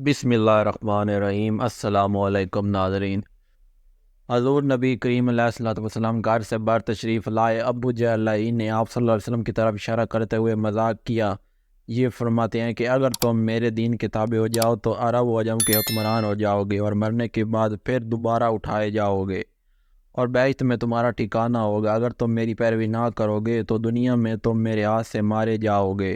بسم اللہ الرحمن الرحیم۔ السلام علیکم ناظرین۔ حضور نبی کریم علیہ الصلوۃ والسلام گھر سے باہر تشریف لائے۔ ابو جہل نے آپ صلی اللہ علیہ وسلم کی طرف اشارہ کرتے ہوئے مذاق کیا۔ یہ فرماتے ہیں کہ اگر تم میرے دین کے تابع ہو جاؤ تو عرب و عجم کے حکمران ہو جاؤ گے اور مرنے کے بعد پھر دوبارہ اٹھائے جاؤ گے اور بیعت میں تمہارا ٹھکانہ ہوگا۔ اگر تم میری پیروی نہ کرو گے تو دنیا میں تم میرے ہاتھ سے مارے جاؤ گے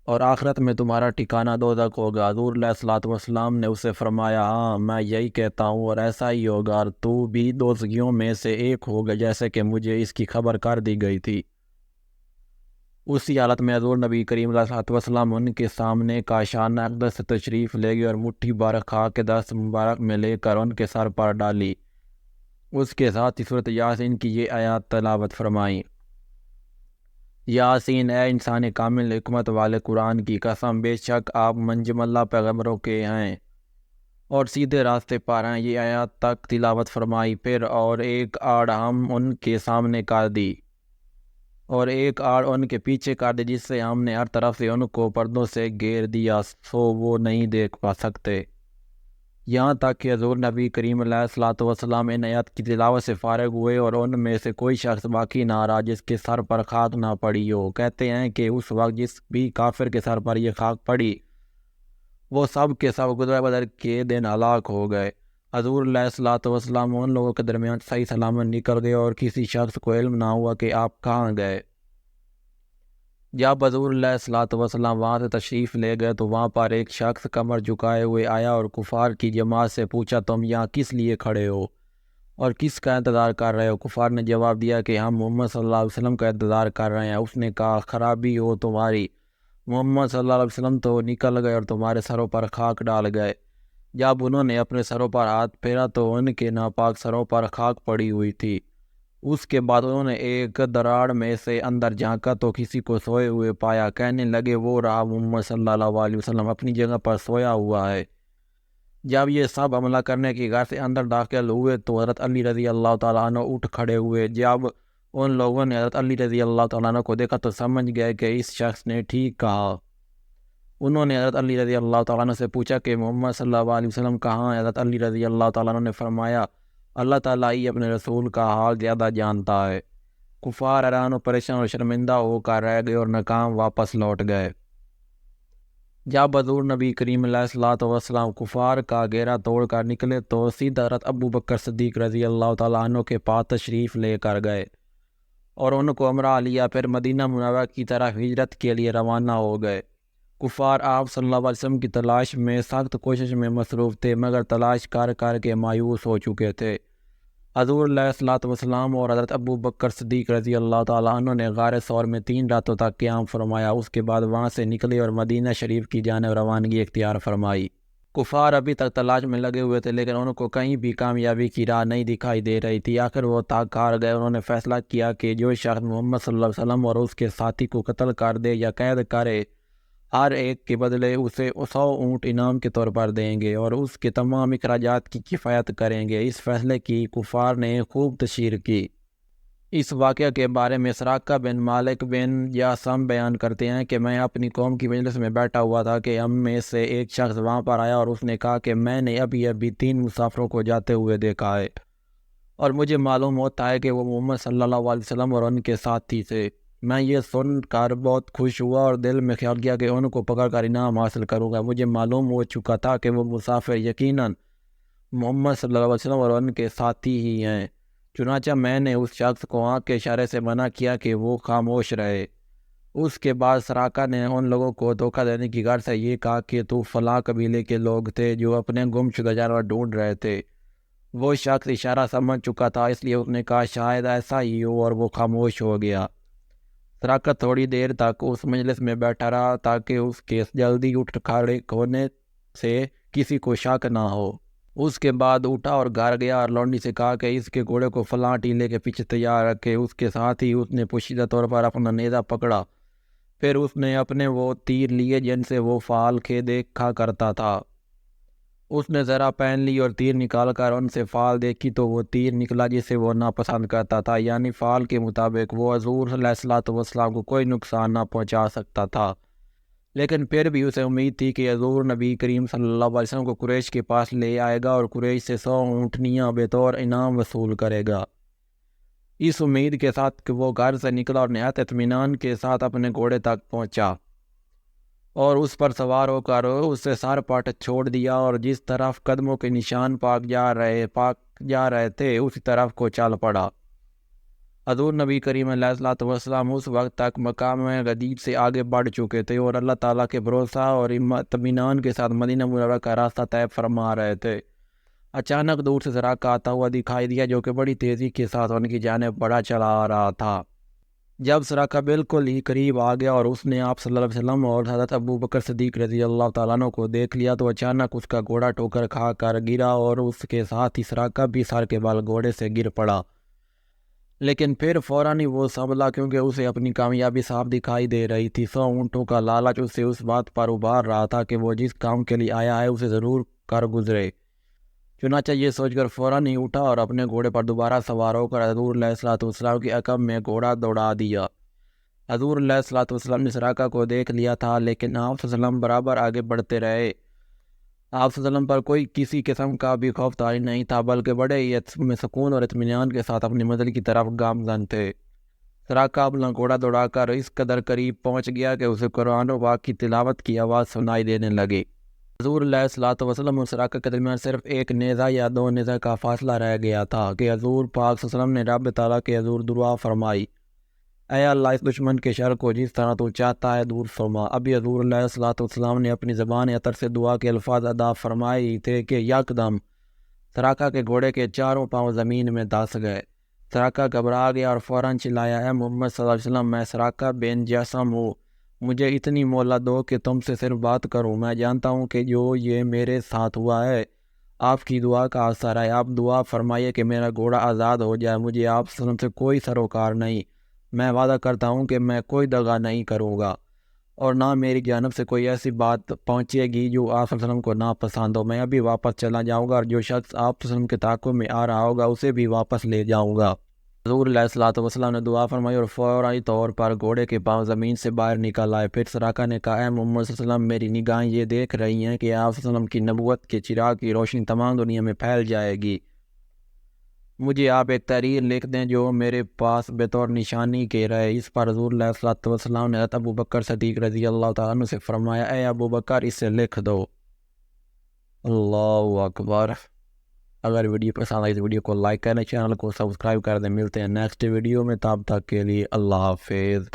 اور آخرت میں تمہارا ٹھکانہ دوزخ ہوگا۔ حضور علیہ الصلوۃ والسلام نے اسے فرمایا، ہاں میں یہی کہتا ہوں اور ایسا ہی ہوگا، اور تو بھی دوزخیوں میں سے ایک ہوگا جیسے کہ مجھے اس کی خبر کر دی گئی تھی۔ اسی حالت میں حضور نبی کریم علیہ الصلوۃ والسلام ان کے سامنے کاشانہ اقدس سے تشریف لے گئے اور مٹھی بھر خاک دست مبارک میں لے کر ان کے سر پر ڈالی۔ اس کے ساتھ ہی سورۃ یاسین کی یہ آیات تلاوت فرمائیں۔ یاسین، اے انسان کامل حکمت والے قرآن کی قسم، بے شک آپ منجم اللہ پیغمبروں کے ہیں اور سیدھے راستے پر ہیں۔ یہ آیات تک تلاوت فرمائی۔ پھر اور ایک آڑ ہم ان کے سامنے کر دی اور ایک آڑ ان کے پیچھے کر دی، جس سے ہم نے ہر طرف سے ان کو پردوں سے گھیر دیا سو وہ نہیں دیکھ پا سکتے، یہاں تک کہ حضور نبی کریم علیہ الصلوۃ والسلام ان آیات کی تلاوت سے فارغ ہوئے اور ان میں سے کوئی شخص باقی نہ رہا جس کے سر پر خاک نہ پڑی ہو۔ کہتے ہیں کہ اس وقت جس بھی کافر کے سر پر یہ خاک پڑی وہ سب کے سب غزوہ بدر کے دن ہلاک ہو گئے۔ حضور علیہ الصلوۃ والسلام ان لوگوں کے درمیان صحیح سلامت نکل گئے اور کسی شخص کو علم نہ ہوا کہ آپ کہاں گئے۔ جب حضور علیہ الصلوۃ والسلام وہاں سے تشریف لے گئے تو وہاں پر ایک شخص کمر جھکائے ہوئے آیا اور کفار کی جماعت سے پوچھا، تم یہاں کس لیے کھڑے ہو اور کس کا انتظار کر رہے ہو؟ کفار نے جواب دیا کہ ہم محمد صلی اللہ علیہ وسلم کا انتظار کر رہے ہیں۔ اس نے کہا، خرابی ہو تمہاری، محمد صلی اللہ علیہ وسلم تو نکل گئے اور تمہارے سروں پر خاک ڈال گئے۔ جب انہوں نے اپنے سروں پر ہاتھ پھیرا تو ان کے ناپاک سروں پر خاک پڑی ہوئی تھی۔ اس کے بعد انہوں نے ایک دراڑ میں سے اندر جھانکا تو کسی کو سوئے ہوئے پایا۔ کہنے لگے، وہ رہا محمد صلی اللہ علیہ وسلم اپنی جگہ پر سویا ہوا ہے۔ جب یہ سب حملہ کرنے کی گھر سے اندر داخل ہوئے تو حضرت علی رضی اللہ تعالیٰ عنہ اٹھ کھڑے ہوئے۔ جب ان لوگوں نے حضرت علی رضی اللہ تعالیٰ عنہ کو دیکھا تو سمجھ گئے کہ اس شخص نے ٹھیک کہا۔ انہوں نے حضرت علی رضی اللہ تعالیٰ عنہ سے پوچھا کہ محمد صلی اللہ علیہ وسلم کہاں ہیں؟ حضرت علی رضی اللہ تعالیٰ عنہ نے فرمایا، اللہ تعالیٰ ہی اپنے رسول کا حال زیادہ جانتا ہے۔ کفار حیران و پریشان اور شرمندہ ہو کر رہ گئے اور ناکام واپس لوٹ گئے۔ جب حضور نبی کریم علیہ الصلوۃ والسلام کفار کا گھیرا توڑ کر نکلے تو سیدھا حضرت ابو بکر صدیق رضی اللہ تعالیٰ عنہ کے پاس تشریف لے کر گئے اور ان کو ہمراہ لیا۔ پھر مدینہ منورہ کی طرف ہجرت کے لیے روانہ ہو گئے۔ کفار آپ صلی اللہ علیہ وسلم کی تلاش میں سخت کوشش میں مصروف تھے، مگر تلاش کر کر کے مایوس ہو چکے تھے۔ حضور علیہ الصلوۃ والسلام اور حضرت ابو بکر صدیق رضی اللہ تعالیٰ عنہ نے غار ثور میں 3 راتوں تک قیام فرمایا۔ اس کے بعد وہاں سے نکلے اور مدینہ شریف کی جانب روانگی اختیار فرمائی۔ کفار ابھی تک تلاش میں لگے ہوئے تھے لیکن ان کو کہیں بھی کامیابی کی راہ نہیں دکھائی دے رہی تھی۔ آخر وہ تاک ہار گئے۔ انہوں نے فیصلہ کیا کہ جو شخص محمد صلی اللہ علیہ وسلم اور اس کے ساتھی کو قتل کر دے یا قید کرے، ہر ایک کے بدلے اسے 100 اونٹ انعام کے طور پر دیں گے اور اس کے تمام اخراجات کی کفایت کریں گے۔ اس فیصلے کی کفار نے خوب تشہیر کی۔ اس واقعہ کے بارے میں سراقہ بن مالک بن جاسم بیان کرتے ہیں کہ میں اپنی قوم کی مجلس میں بیٹھا ہوا تھا کہ ہم میں سے ایک شخص وہاں پر آیا اور اس نے کہا کہ میں نے ابھی 3 مسافروں کو جاتے ہوئے دیکھا ہے اور مجھے معلوم ہوتا ہے کہ وہ محمد صلی اللہ علیہ وسلم اور ان کے ساتھی تھے۔ میں یہ سن کر بہت خوش ہوا اور دل میں خیال کیا کہ ان کو پکڑ کر انعام حاصل کروں گا۔ مجھے معلوم ہو چکا تھا کہ وہ مسافر یقیناً محمد صلی اللہ علیہ وسلم اور ان کے ساتھی ہی ہیں، چنانچہ میں نے اس شخص کو آنکھ کے اشارے سے منع کیا کہ وہ خاموش رہے۔ اس کے بعد سراقہ نے ان لوگوں کو دھوکہ دینے کی غرض سے یہ کہا کہ تو فلاں قبیلے کے لوگ تھے جو اپنے گم شدہ جانور ڈھونڈ رہے تھے۔ وہ شخص اشارہ سمجھ چکا تھا، اس لیے اس نے کہا شاید ایسا ہی ہو، اور وہ خاموش ہو گیا۔ سراقہ تھوڑی دیر تک اس مجلس میں بیٹھا رہا تاکہ اس کے جلدی اٹھ کھڑے ہونے سے کسی کو شک نہ ہو۔ اس کے بعد اٹھا اور گھر گیا اور لونڈی سے کہا کہ اس کے گھوڑے کو فلاں ٹیلے کے پیچھے تیار رکھے۔ اس کے ساتھ ہی اس نے پوشیدہ طور پر اپنا نیزہ پکڑا۔ پھر اس نے اپنے وہ تیر لیے جن سے وہ فال کے دیکھا کرتا تھا۔ اس نے ذرا پہن لی اور تیر نکال کر ان سے فال دیکھی تو وہ تیر نکلا جسے وہ ناپسند کرتا تھا، یعنی فال کے مطابق وہ حضور علیہ الصلوۃ والسلام کو کوئی نقصان نہ پہنچا سکتا تھا۔ لیکن پھر بھی اسے امید تھی کہ حضور نبی کریم صلی اللہ علیہ وسلم کو قریش کے پاس لے آئے گا اور قریش سے 100 اونٹنیاں بطور انعام وصول کرے گا۔ اس امید کے ساتھ کہ وہ گھر سے نکلا اور نہایت اطمینان کے ساتھ اپنے گھوڑے تک پہنچا اور اس پر سوار ہو کر اسے سر پٹ چھوڑ دیا، اور جس طرف قدموں کے نشان پاک جا رہے تھے اسی طرف کو چل پڑا۔ حضور نبی کریم علیہ الصلوۃ والسلام اس وقت تک مقام غدیر سے آگے بڑھ چکے تھے اور اللہ تعالیٰ کے بھروسہ اور اطمینان کے ساتھ مدینہ منورہ کا راستہ طے فرما رہے تھے۔ اچانک دور سے سراقہ آتا ہوا دکھائی دیا، جو کہ بڑی تیزی کے ساتھ ان کی جانب بڑا چلا آ رہا تھا۔ جب سراقہ بالکل ہی قریب آ گیا اور اس نے آپ صلی اللہ علیہ وسلم اور حضرت ابو بکر صدیق رضی اللہ تعالیٰ عنہ کو دیکھ لیا تو اچانک اس کا گھوڑا ٹھوکر کھا کر گرا اور اس کے ساتھ ہی سراقہ بھی سر کے بال گھوڑے سے گر پڑا، لیکن پھر فوراً ہی وہ سنبھلا کیونکہ اسے اپنی کامیابی صاف دکھائی دے رہی تھی۔ 100 اونٹوں کا لالچ اسے اس بات پر ابھار رہا تھا کہ وہ جس کام کے لیے آیا ہے اسے ضرور کر گزرے۔ چنانچہ یہ سوچ کر فوراً ہی اٹھا اور اپنے گھوڑے پر دوبارہ سوار ہو کر حضور علیہ الصلوۃ والسلام کے عقب میں گھوڑا دوڑا دیا۔ حضور علیہ الصلوۃ والسلام نے سراقہ کو دیکھ لیا تھا، لیکن آپ صلی اللہ علیہ وسلم برابر آگے بڑھتے رہے۔ آپ صلی اللہ علیہ وسلم پر کوئی کسی قسم کا بھی خوف طاری نہیں تھا، بلکہ بڑے ہی سکون اور اطمینان کے ساتھ اپنی منزل کی طرف گامزن تھے۔ سراقہ اپنا گھوڑا دوڑا کر اس قدر قریب پہنچ گیا کہ اسے قرآن و پاک کی تلاوت کی آواز سنائی دینے لگی۔ حضور علیہ الصلوۃ والسلام اور سراقہ کے درمیان صرف ایک نیزہ یا 2 نیزہ کا فاصلہ رہ گیا تھا کہ حضور پاک صلی اللہ علیہ وسلم نے رب تعالیٰ کے حضور دعا فرمائی، اے اللہ اس دشمن کے شر کو جس طرح تو چاہتا ہے دور فرما۔ ابھی حضور علیہ الصلوۃ والسلام نے اپنی زبان عطر سے دعا کے الفاظ ادا فرمائے تھے کہ یکدم سراقہ کے گھوڑے کے چاروں پاؤں زمین میں دھس گئے۔ سراقہ گھبرا گیا اور فوراً چلایا، اے محمد صلی اللہ علیہ وسلم، میں سراقہ بن جسم ہوں، مجھے اتنی مہلت دو کہ تم سے صرف بات کروں۔ میں جانتا ہوں کہ جو یہ میرے ساتھ ہوا ہے آپ کی دعا کا اثر ہے۔ آپ دعا فرمائیے کہ میرا گھوڑا آزاد ہو جائے۔ مجھے آپ صلی اللہ علیہ وسلم سے کوئی سروکار نہیں، میں وعدہ کرتا ہوں کہ میں کوئی دغا نہیں کروں گا اور نہ میری جانب سے کوئی ایسی بات پہنچے گی جو آپ صلی اللہ علیہ وسلم کو ناپسند ہو۔ میں ابھی واپس چلا جاؤں گا اور جو شخص آپ صلی اللہ علیہ وسلم کے تعاقب میں آ رہا ہوگا اسے بھی واپس لے جاؤں گا۔ حضور علیہ الصلوۃ والسلام نے دعا فرمائی اور فوری طور پر گھوڑے کے پاؤں زمین سے باہر نکل آئے۔ پھر سراقہ نے کہا، اے محمد صلی اللہ علیہ وسلم، میری نگاہیں یہ دیکھ رہی ہیں کہ آپ صلی اللہ علیہ وسلم کی نبوت کے چراغ کی روشنی تمام دنیا میں پھیل جائے گی۔ مجھے آپ ایک تحریر لکھ دیں جو میرے پاس بطور نشانی کے رہے۔ اس پر حضور علیہ الصلوۃ والسلام نے حضرت ابو بکر صدیق رضی اللہ تعالیٰ عنہ سے فرمایا، اے ابو بکر اسے لکھ دو۔ اللہ اکبر۔ اگر ویڈیو پسند آئی تو ویڈیو کو لائک کریں، چینل کو سبسکرائب کر دیں۔ ملتے ہیں نیکسٹ ویڈیو میں، تب تک کے لیے اللہ حافظ۔